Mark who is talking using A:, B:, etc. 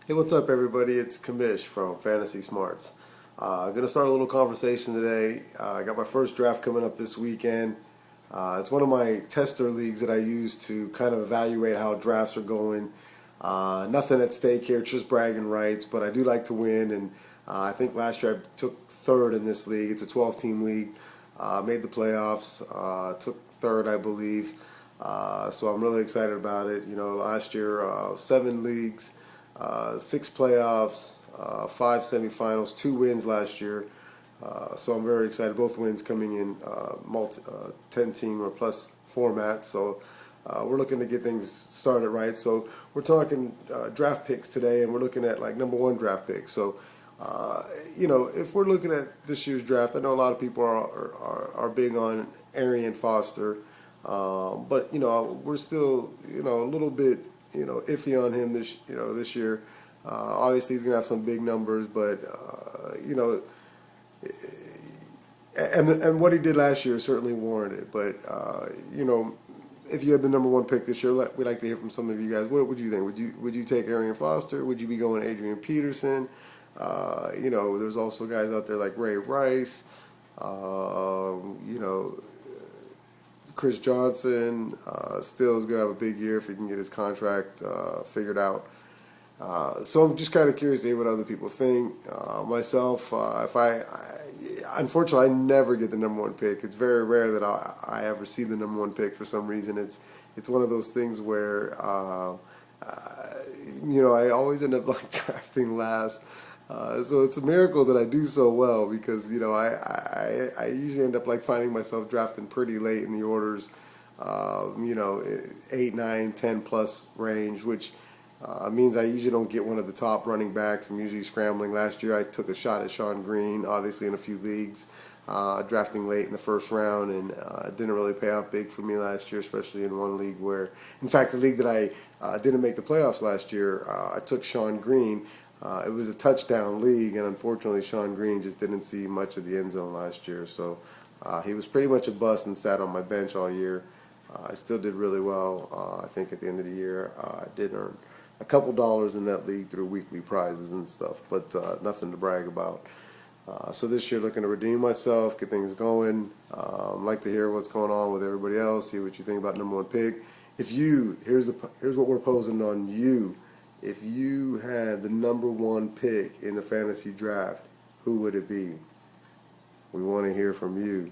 A: Hey, what's up, everybody? It's Commish from Fantasysmarts. I'm going to start a little conversation today. I got my first draft coming up this weekend. It's one of my tester leagues that I use to kind of evaluate how drafts are going. Nothing at stake here, just bragging rights, but I do like to win. And I think last year I took third in this league. It's a 12-team league. Made the playoffs. Took third, I believe. So I'm really excited about it. You know, last year, 7 leagues. 6 playoffs, 5 semifinals, 2 wins last year. So I'm very excited. Both wins coming in 10-team or plus formats. So we're looking to get things started right. So we're talking draft picks today, and we're looking at like #1 draft picks. So if we're looking at this year's draft, I know a lot of people are big on Arian Foster, but we're still a little bit iffy on him this year. Obviously, he's gonna have some big numbers, but and what he did last year is certainly warranted. But if you had the #1 pick this year, we'd like to hear from some of you guys. What would you think? Would you take Arian Foster? Would you be going Adrian Peterson? There's also guys out there like Ray Rice. Chris Johnson still is going to have a big year if he can get his contract figured out. So I'm just kind of curious to hear what other people think. Myself, unfortunately, I never get the #1 pick. It's very rare that I ever see the #1 pick for some reason. It's one of those things where I always end up like drafting last. So it's a miracle that I do so well because I usually end up like finding myself drafting pretty late in the orders, 8, 9, 10 plus range, which means I usually don't get one of the top running backs. I'm usually scrambling. Last year I took a shot at Sean Green, obviously in a few leagues, drafting late in the first round, and it didn't really pay off big for me last year, especially in one league where, in fact, the league that I didn't make the playoffs last year, I took Sean Green. It was a touchdown league, and unfortunately Sean Green just didn't see much of the end zone last year, so he was pretty much a bust and sat on my bench all year. I still did really well. I think at the end of the year I did earn a couple dollars in that league through weekly prizes and stuff, but nothing to brag about. So this year, looking to redeem myself, get things going. Like to hear what's going on with everybody else, see what you think about #1 pick. Here's what we're posing on you. If you had the #1 pick in the fantasy draft, who would it be? We want to hear from you.